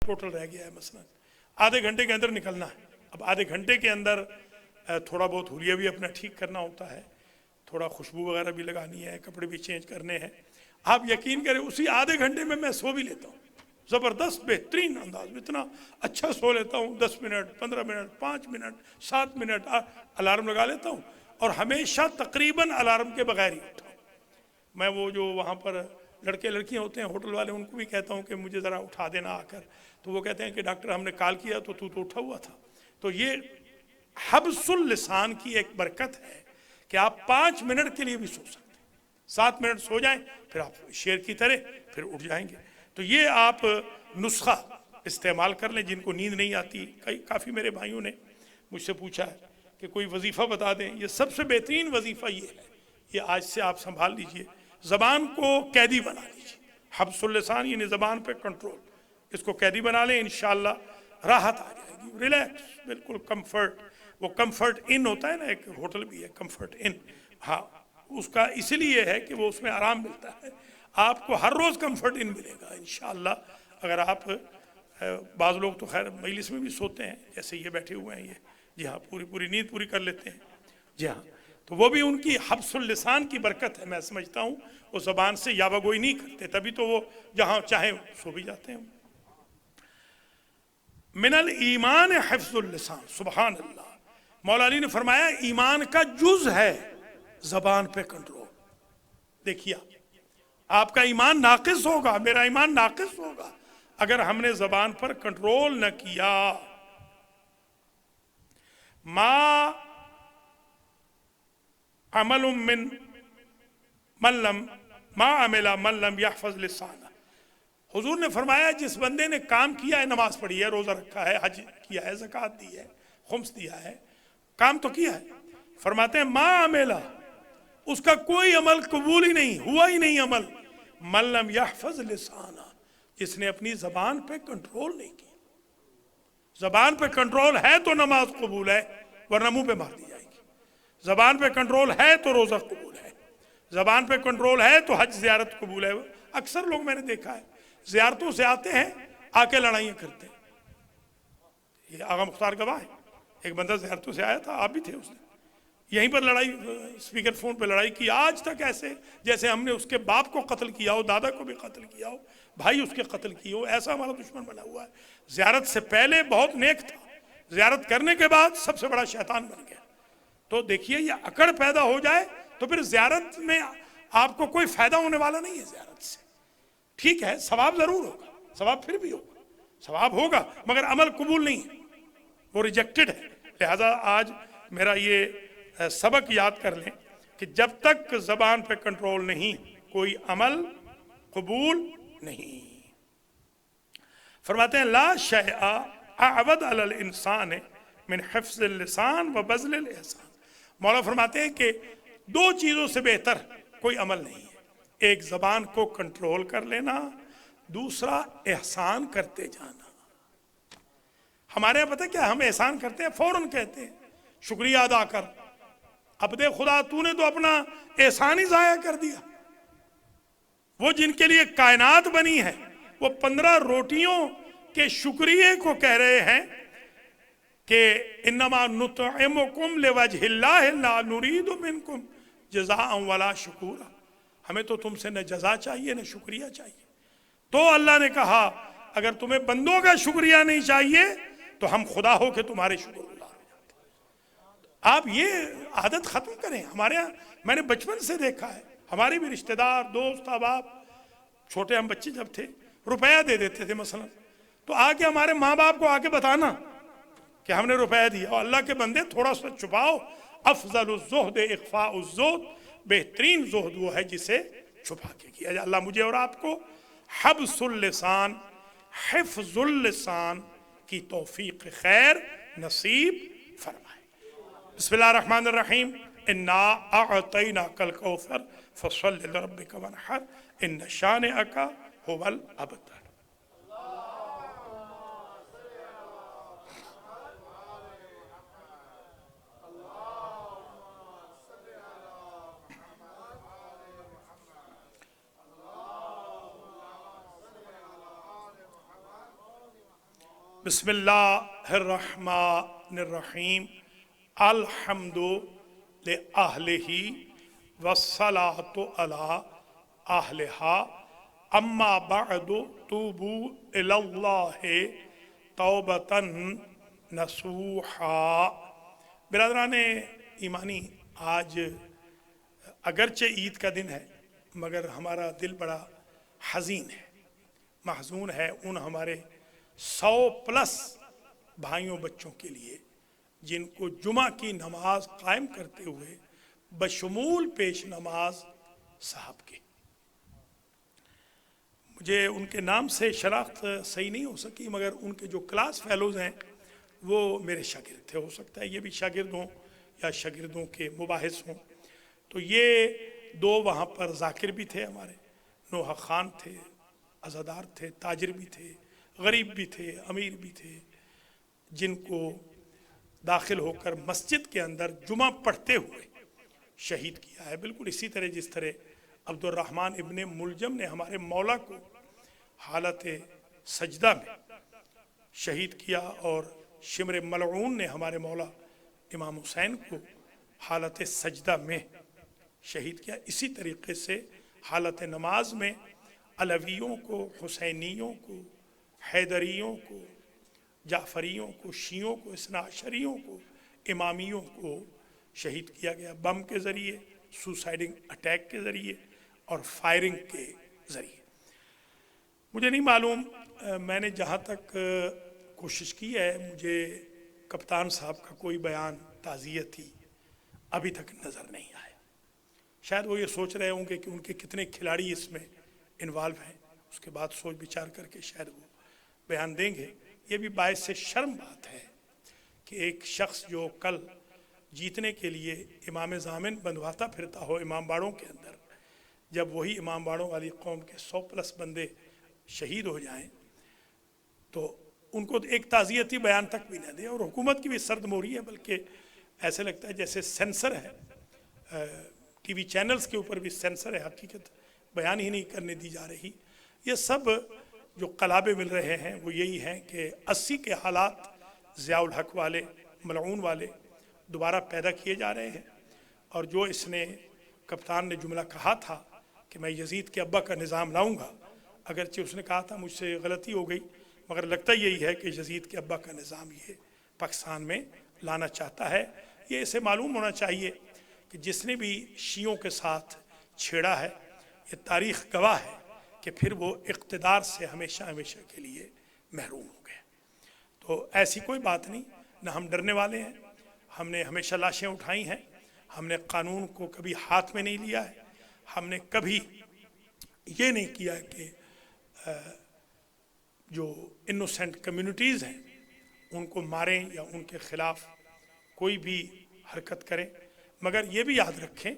Hotel रह गया है मसलन, आधे घंटे के अंदर निकलना है। अब आधे घंटे के अंदर थोड़ा बहुत हुलिया भी अपना ठीक करना होता है, थोड़ा खुशबू वगैरह भी लगानी है, कपड़े भी चेंज करने हैं। आप यकीन करें उसी आधे घंटे में मैं सो भी लेता हूँ, ज़बरदस्त बेहतरीन अंदाज में इतना अच्छा सो लेता हूँ। 10 minute, 15 minute, 5 minute, 7 minute alarm लगा लेता हूँ, और हमेशा तकरीबन अलार्म के बगैर ही उठता हूँ। मैं वो जो वहाँ पर लड़के लड़कियाँ होते हैं होटल वाले, उनको भी कहता हूँ कि मुझे ज़रा उठा देना आकर, तो वो कहते हैं कि डॉक्टर हमने कॉल किया तो तू तो उठा हुआ था। तो ये हब्सुल लिसान की एक बरकत है कि आप 5 मिनट के लिए भी सो सकते हैं, 7 मिनट सो जाएं, फिर आप शेर की तरह फिर उठ जाएंगे। तो ये आप नुस्खा इस्तेमाल कर लें। जिनको नींद नहीं आती, काफ़ी मेरे भाइयों ने मुझसे पूछा है कि कोई वजीफ़ा बता दें, ये सबसे बेहतरीन वजीफ़ा ये है, ये आज से आप संभाल लीजिए। ज़बान को कैदी बना लीजिए, हब्सुल लिसान यानी ज़बान पे कंट्रोल, इसको कैदी बना लें, इंशाअल्लाह राहत आ जाएगी, रिलैक्स, बिल्कुल कंफर्ट। वो कंफर्ट इन होता है ना, एक होटल भी है कंफर्ट इन, हाँ, उसका इसलिए है कि वो उसमें आराम मिलता है। आपको हर रोज़ कंफर्ट इन मिलेगा इंशाअल्लाह। अगर आप बाज़ लोग तो खैर मजलिस में भी सोते हैं, जैसे ये बैठे हुए हैं ये, जी हाँ, पूरी नींद पूरी कर लेते हैं, जी हाँ, तो वो भी उनकी हब्सुल लिसान की बरकत है। मैं समझता हूँ वो ज़बान से याबागोई नहीं करते, तभी तो वो जहाँ चाहे सो भी जाते हैं। मिनल ईमान हिफ्जुल लिसान, सुबहान अल्लाह। मौला अली ने फरमाया ईमान का जुज है ज़बान पे कंट्रोल। देखिए आपका ईमान नाकिस होगा, मेरा ईमान नाकिस होगा अगर हमने ज़बान पर कंट्रोल न किया। मा अमल मिन मल्लम मा अमिला मल्लम यहफज़ लिसाना। हुजूर ने फरमाया जिस बंदे ने काम किया है, नमाज पढ़ी है, रोज़ा रखा है, हज किया है, ज़कात दी है, खुम्स दिया है, काम तो किया है, फरमाते हैं मा अमिला, उसका कोई अमल कबूल ही नहीं हुआ, ही नहीं अमल, मल्लम यहफज़ लिसाना, जिसने अपनी ज़बान पे कंट्रोल नहीं की। ज़बान पे कंट्रोल है तो नमाज कबूल है, वरना मुंह पे मार दी जाएगी। ज़बान पे कंट्रोल है तो रोज़ा कबूल है, ज़बान पे कंट्रोल है तो हज ज़ियारत कबूल है। अक्सर लोग मैंने देखा है ज़ियारतों से आते हैं, आके लड़ाइयाँ करते हैं। ये आगा मुख्तार गवाह है, एक बंदा ज़ियारतों से आया था, आप भी थे, उसने यहीं पर लड़ाई, स्पीकर फोन पे लड़ाई की, आज तक ऐसे जैसे हमने उसके बाप को कत्ल किया हो, दादा को भी कत्ल किया हो, भाई उसके कत्ल किए हो, ऐसा हमारा दुश्मन बना हुआ है। ज़ियारत से पहले बहुत नेक था, ज़ियारत करने के बाद सबसे बड़ा शैतान बन गया। तो देखिए ये अकड़ पैदा हो जाए तो फिर ज़ियारत में आपको कोई फ़ायदा होने वाला नहीं है। ज़ियारत से ठीक है सवाब ज़रूर होगा, सवाब फिर भी होगा, सवाब होगा, मगर अमल कबूल नहीं है, वो रिजेक्टेड है। लिहाजा आज मेरा ये सबक याद कर लें कि जब तक ज़बान पे कंट्रोल नहीं, कोई अमल कबूल नहीं। फरमाते हैं ला शैअ अअवद अलल इंसान मिन हिफ्ज़िल लिसान व बज़लिल एहसान। मौला फरमाते हैं कि दो चीज़ों से बेहतर कोई अमल नहीं है, एक ज़बान को कंट्रोल कर लेना, दूसरा एहसान करते जाना। हमारे यहाँ पता क्या, हम एहसान करते हैं फौरन कहते हैं शुक्रिया अदा कर, अब दे खुदा तूने तो अपना एहसान ही ज़ाया कर दिया। वो जिनके लिए कायनात बनी है वो 15 रोटियों के शुक्रिया को कह रहे हैं कि इन्नमा नुतइमुकुम लिवजहिल्लाहि ला नुरीदु मिनकुम जज़ाअन वला शुकूरा, हमें तो तुमसे न जज़ा चाहिए न शुक्रिया चाहिए। तो अल्लाह ने कहा अगर तुम्हें बंदों का शुक्रिया नहीं चाहिए तो हम खुदा हो के तुम्हारे शुक्रगुजार हो जाते। आप ये आदत ख़त्म करें। हमारे यहाँ मैंने बचपन से देखा है, हमारे भी रिश्तेदार दोस्त अहबाब, छोटे हम बच्चे जब थे रुपया दे देते थे मसलन, तो आके हमारे माँ बाप को आके बताना कि हमने रुपया दिया। और अल्लाह के बंदे थोड़ा सा छुपाओ, अफज़लुज़्ज़ुहद इख़फ़ाउज़्ज़ुहद, बेहतरीन ज़ुहद वो है जिसे छुपा के किया जाए। अल्लाह मुझे और आपको हब्सुल लिसान, हिफ्ज़ुल लिसान की तौफीक खैर नसीब फरमाए। बिस्मिल्लाहिर रहमानिर रहीम। इन्ना अअतैनाकल कौसर फसल्लि लिरब्बिका वनहर इन्न शानिअका हुवल अबतर। बिस्मिल्लाहिर्रहमानिर्रहीम अल्हम्दु लिअहलिही वस्सलातु अला अहलिहा अम्मा बअदु तूबू इलल्लाहि तौबतन नसूहा। बिरादरान ईमानी, आज अगरचे ईद का दिन है मगर हमारा दिल बड़ा हज़ीन है, महजून है उन हमारे 100+ भाइयों बच्चों के लिए जिनको जुमा की नमाज कायम करते हुए बशमूल पेश नमाज साहब के, मुझे उनके नाम से शनाख्त सही नहीं हो सकी मगर उनके जो क्लास फेलोज़ हैं वो मेरे शागिर्द थे। हो सकता है ये भी शागिर्द हों या शागिर्दों के मुबाहिस हों। तो ये दो वहाँ पर जाकिर भी थे हमारे, नोहा खान थे, अज़ादार थे, ताजिर भी थे, गरीब भी थे, अमीर भी थे, जिनको दाखिल होकर मस्जिद के अंदर जुमा पढ़ते हुए शहीद किया है। बिल्कुल इसी तरह जिस तरह अब्दुर्रहमान इब्ने मुलजम ने हमारे मौला को हालत सजदा में शहीद किया और शिमर मलऊन ने हमारे मौला इमाम हुसैन को हालत सजदा में शहीद किया। इसी तरीके से हालत नमाज में अलवियों को, हुसैनियों को, हैदरियों को, जाफरियों को, शियों को, इस्नाशरियों को, इमामियों को शहीद किया गया, बम के ज़रिए, सुसाइडिंग अटैक के ज़रिए और फायरिंग के ज़रिए। मुझे नहीं मालूम, मैंने जहाँ तक कोशिश की है, मुझे कप्तान साहब का कोई बयान ताज़ियती अभी तक नज़र नहीं आया। शायद वो ये सोच रहे होंगे कि उनके कितने खिलाड़ी इसमें इन्वॉल्व हैं, उसके बाद सोच विचार करके शायद वो बयान देंगे। ये भी बायस से शर्म बात है कि एक शख्स जो कल जीतने के लिए इमाम ज़ामिन बंधवाता फिरता हो इमाम बाड़ों के अंदर, जब वही इमाम बाड़ों वाली कौम के 100+ बंदे शहीद हो जाएं तो उनको एक ताज़ियती बयान तक भी न दे। और हुकूमत की भी सर्द मोहरी है, बल्कि ऐसे लगता है जैसे सेंसर है, टीवी चैनल्स के ऊपर भी सेंसर है, हकीकत बयान ही नहीं करने दी जा रही। ये सब जो कलाबे मिल रहे हैं वो यही हैं कि 80 के हालात ज़ियाउल हक वाले, मलऊन वाले दोबारा पैदा किए जा रहे हैं। और जो इसने कप्तान ने जुमला कहा था कि मैं यजीद के अब्बा का निज़ाम लाऊंगा, अगरचे उसने कहा था मुझसे गलती हो गई मगर लगता यही है कि यजीद के अब्बा का निज़ाम ये पाकिस्तान में लाना चाहता है। ये इसे मालूम होना चाहिए कि जिसने भी शियों के साथ छेड़ा है, ये तारीख़ गवाह है कि फिर वो इक़्तिदार से हमेशा हमेशा के लिए महरूम हो गए। तो ऐसी कोई बात नहीं, न हम डरने वाले हैं। हमने हमेशा लाशें उठाई हैं, हमने कानून को कभी हाथ में नहीं लिया है, हमने कभी ये नहीं किया कि जो इनोसेंट कम्युनिटीज़ हैं उनको मारें या उनके ख़िलाफ़ कोई भी हरकत करें। मगर ये भी याद रखें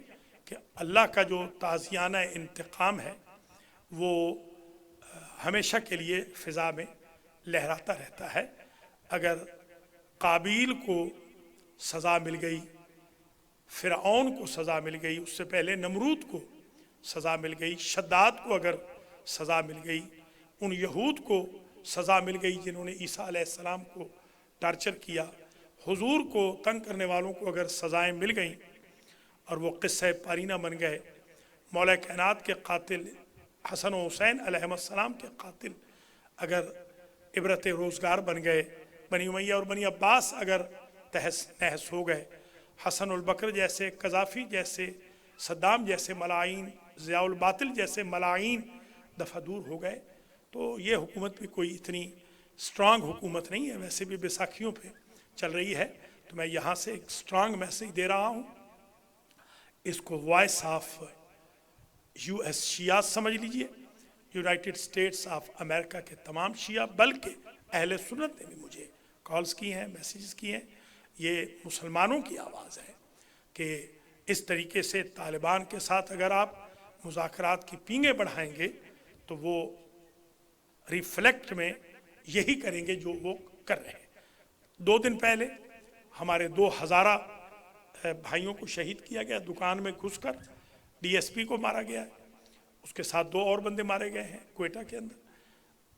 कि अल्लाह का जो ताज़ियाना इंतकाम है वो हमेशा के लिए फ़िज़ा में लहराता रहता है। अगर काबील को सज़ा मिल गई, फ़िरऔन को सज़ा मिल गई, उससे पहले नमरूद को सज़ा मिल गई, शद्दाद को अगर सज़ा मिल गई, उन यहूद को सज़ा मिल गई जिन्होंने ईसा अलैहिस्सलाम को टार्चर किया, हुजूर को तंग करने वालों को अगर सज़ाएँ मिल गईं और वो क़िस्सा पारीना बन गए, मौला कायनात के कातिल हसन व हुसैन अलैहिस्सलाम के कातिल अगर इबरत रोज़गार बन गए, बनी उमैया और बनी अब्बास अगर तहस नहस हो गए, हसन उल बकर जैसे, कज़ाफ़ी जैसे, सद्दाम जैसे मलाइन, ज़ियाउल बातिल जैसे मलाइन दफ़ा दूर हो गए, तो ये हुकूमत भी कोई इतनी स्ट्रांग हुकूमत नहीं है। वैसे भी बैसाखियों पे चल रही है, तो मैं यहाँ से एक स्ट्रांग मैसेज दे रहा हूँ। इसको वॉइस ऑफ US शिया समझ लीजिए, यूनाइटेड स्टेट्स ऑफ अमेरिका के तमाम शिया, बल्कि अहले सुन्नत ने भी मुझे कॉल्स की हैं, मैसेजेस किए हैं। ये मुसलमानों की आवाज़ है कि इस तरीके से तालिबान के साथ अगर आप मुज़ाकरात की पींगे बढ़ाएंगे तो वो रिफ्लेक्ट में यही करेंगे जो वो कर रहे हैं। 2 दिन पहले हमारे 2 हज़ारा भाइयों को शहीद किया गया, दुकान में घुसकर DSP को मारा गया है, उसके साथ 2 और बंदे मारे गए हैं क्वेटा के अंदर।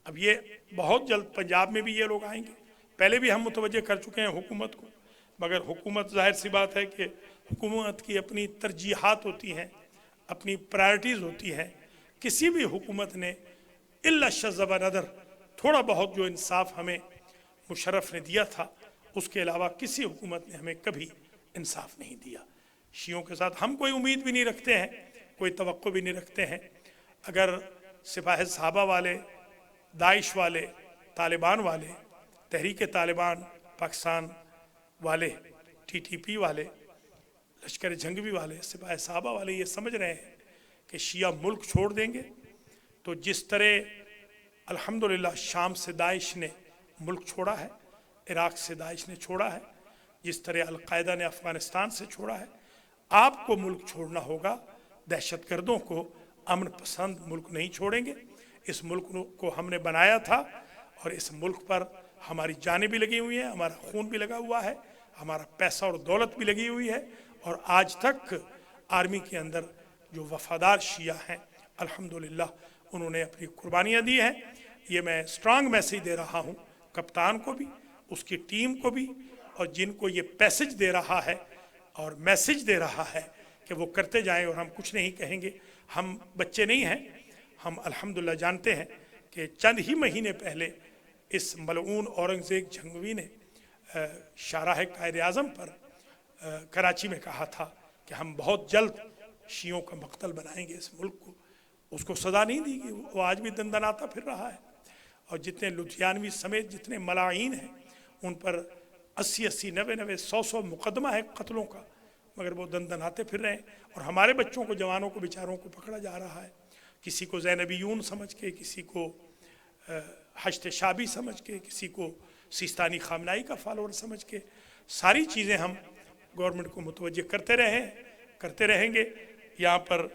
اب یہ بہت جلد پنجاب میں بھی یہ لوگ آئیں گے، پہلے بھی ہم متوجہ کر چکے ہیں حکومت کو، مگر حکومت ظاہر سی بات ہے کہ حکومت کی اپنی ترجیحات ہوتی ہیں، اپنی پرائرٹیز ہوتی ہیں۔ کسی بھی حکومت نے الا شذ و نظر تھوڑا بہت جو انصاف ہمیں مشرف نے دیا تھا، اس کے علاوہ کسی حکومت نے ہمیں کبھی انصاف نہیں دیا۔ شیعوں کے ساتھ ہم کوئی امید بھی نہیں رکھتے ہیں، کوئی توقع بھی نہیں رکھتے ہیں۔ اگر سپاہ صحابہ والے، داعش والے، طالبان والے، تحریک طالبان پاکستان والے، ٹی ٹی پی والے، لشکر جنگوی والے، سپاہ صحابہ والے یہ سمجھ رہے ہیں کہ شیعہ ملک چھوڑ دیں گے، تو جس طرح الحمدللہ شام سے داعش نے ملک چھوڑا ہے، عراق سے داعش نے چھوڑا ہے، جس طرح القاعدہ نے افغانستان سے چھوڑا ہے، آپ کو ملک چھوڑنا ہوگا۔ دہشت گردوں کو امن پسند ملک نہیں چھوڑیں گے۔ اس ملک کو ہم نے بنایا تھا، اور اس ملک پر ہماری جانیں بھی لگی ہوئی ہیں، ہمارا خون بھی لگا ہوا ہے، ہمارا پیسہ اور دولت بھی لگی ہوئی ہے، اور آج تک آرمی کے اندر جو وفادار شیعہ ہیں الحمدللہ انہوں نے اپنی قربانیاں دی ہیں۔ یہ میں اسٹرانگ میسیج دے رہا ہوں کپتان کو بھی، اس کی ٹیم کو بھی، اور جن کو یہ پیسج دے رہا ہے اور میسیج دے رہا ہے کہ وہ کرتے جائیں اور ہم کچھ نہیں کہیں گے۔ ہم بچے نہیں ہیں، ہم الحمدللہ جانتے ہیں کہ چند ہی مہینے پہلے اس ملعون اورنگزیب جھنگوی نے شاہراہ قائد اعظم پر کراچی میں کہا تھا کہ ہم بہت جلد شیعوں کا مقتل بنائیں گے اس ملک کو۔ اس کو سزا نہیں دی گئی، وہ آج بھی دندناتا پھر رہا ہے، اور جتنے لدھیانوی سمیت جتنے ملاعین ہیں ان پر 80 90 100 مقدمہ ہے قتلوں کا، مگر وہ دندناتے پھر رہے ہیں، اور ہمارے بچوں کو، جوانوں کو، بیچاروں کو پکڑا جا رہا ہے، کسی کو زینبیون سمجھ کے، کسی کو حشت شابی سمجھ کے، کسی کو سیستانی خامنائی کا فالوور سمجھ کے۔ ساری چیزیں ہم گورنمنٹ کو متوجہ کرتے رہیں گے۔ یہاں پر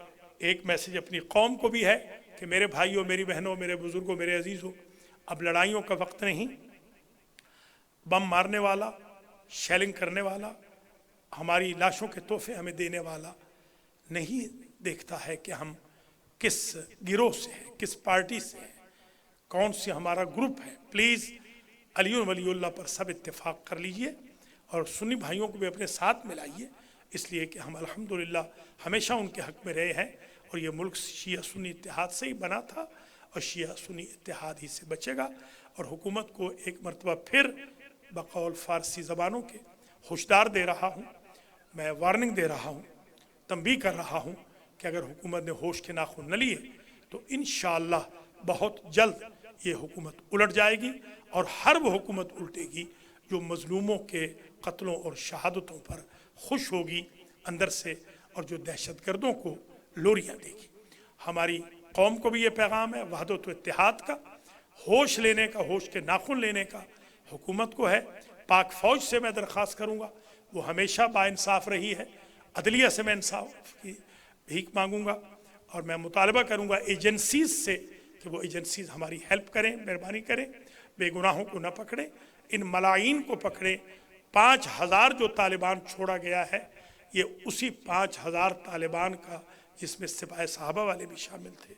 ایک میسیج اپنی قوم کو بھی ہے کہ میرے بھائیوں، میری بہنوں، میرے بزرگوں، میرے عزیزوں، اب لڑائیوں کا وقت نہیں۔ بم مارنے والا، شیلنگ کرنے والا، ہماری لاشوں کے تحفے ہمیں دینے والا نہیں دیکھتا ہے کہ ہم کس گروہ سے ہیں، کس پارٹی سے ہیں، کون سی ہمارا گروپ ہے۔ پلیز علی ولی اللہ پر سب اتفاق کر لیجئے، اور سنی بھائیوں کو بھی اپنے ساتھ ملائیے، اس لیے کہ ہم الحمدللہ ہمیشہ ان کے حق میں رہے ہیں، اور یہ ملک شیعہ سنی اتحاد سے ہی بنا تھا، اور شیعہ سنی اتحاد ہی سے بچے گا۔ اور حکومت کو ایک مرتبہ پھر بقول فارسی زبانوں کے ہوشدار دے رہا ہوں، میں وارننگ دے رہا ہوں، تنبیہ کر رہا ہوں کہ اگر حکومت نے ہوش کے ناخن نہ لیے تو انشاءاللہ بہت جلد یہ حکومت الٹ جائے گی، اور ہر وہ حکومت الٹے گی جو مظلوموں کے قتلوں اور شہادتوں پر خوش ہوگی اندر سے، اور جو دہشت گردوں کو لوریاں دے گی۔ ہماری قوم کو بھی یہ پیغام ہے وحدت و اتحاد کا، ہوش لینے کا، ہوش کے ناخن لینے کا حکومت کو ہے۔ پاک فوج سے میں درخواست کروں گا، وہ ہمیشہ با انصاف رہی ہے، عدلیہ سے میں انصاف کی بھیک مانگوں گا، اور میں مطالبہ کروں گا ایجنسیز سے کہ وہ ایجنسیز ہماری ہیلپ کریں، مہربانی کریں، بے گناہوں کو نہ پکڑیں، ان ملاعین کو پکڑیں۔ 5000 جو طالبان چھوڑا گیا ہے، یہ اسی 5000 طالبان کا جس میں سپاہ صحابہ والے بھی شامل تھے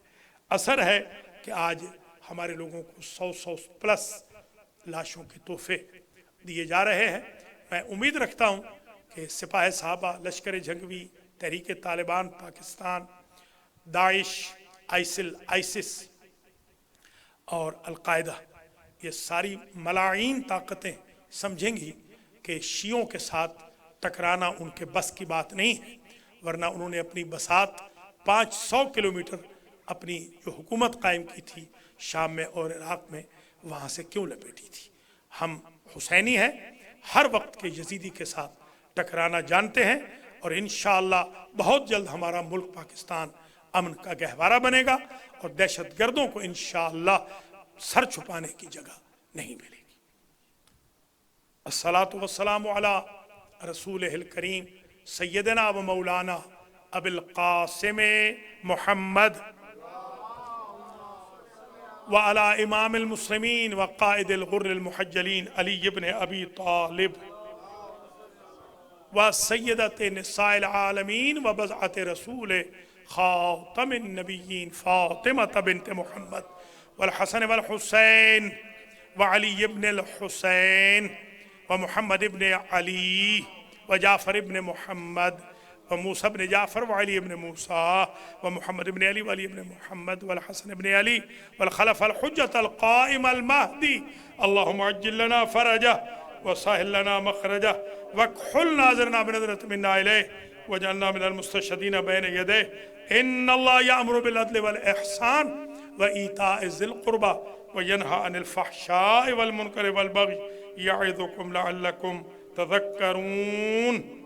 اثر ہے کہ آج ہمارے لوگوں کو 100 پلس لاشوں کے تحفے دیے جا رہے ہیں۔ میں امید رکھتا ہوں کہ سپاہ صحابہ، لشکر جنگوی، تحریک طالبان پاکستان، داعش، آئسس اور القاعدہ، یہ ساری ملاعین طاقتیں سمجھیں گی کہ شیعوں کے ساتھ ٹکرانا ان کے بس کی بات نہیں ہے، ورنہ انہوں نے اپنی بساط 500 کلومیٹر اپنی جو حکومت قائم کی تھی شام میں اور عراق میں، وہاں سے کیوں لپیٹی تھی۔ ہم حسینی ہیں، ہر وقت کے یزیدی کے ساتھ ٹکرانا جانتے ہیں، اور انشاءاللہ بہت جلد ہمارا ملک پاکستان امن کا گہوارہ بنے گا، اور دہشت گردوں کو انشاءاللہ سر چھپانے کی جگہ نہیں ملے گی۔ الصلاۃ والسلام علی رسولہ الکریم سیدنا و مولانا ابی القاسم محمد وعلى امام المسلمین وقائد الغر المحجلین علی بن ابی طالب وسیدۃ نساء العالمین وبضعۃ رسول خاتم النبیین فاطمہ بنت محمد والحسن والحسين وعلي بن الحسين ومحمد بن علي وجعفر بن محمد وموسى بن جعفر وعلي بن موسى ومحمد بن علي وعلي بن محمد والحسن بن علي والخلف الحجة القائم المهدي اللهم عجل لنا فرجه وسهل لنا مخرجه واكحل ناظرنا بنظرة منا إليه وجعلنا من المستشهدين بين يديه إن الله يأمر بالعدل والإحسان وإيتاء ذي القربى وينهى عن الفحشاء والمنكر والبغي يعظكم لعلكم تذكرون.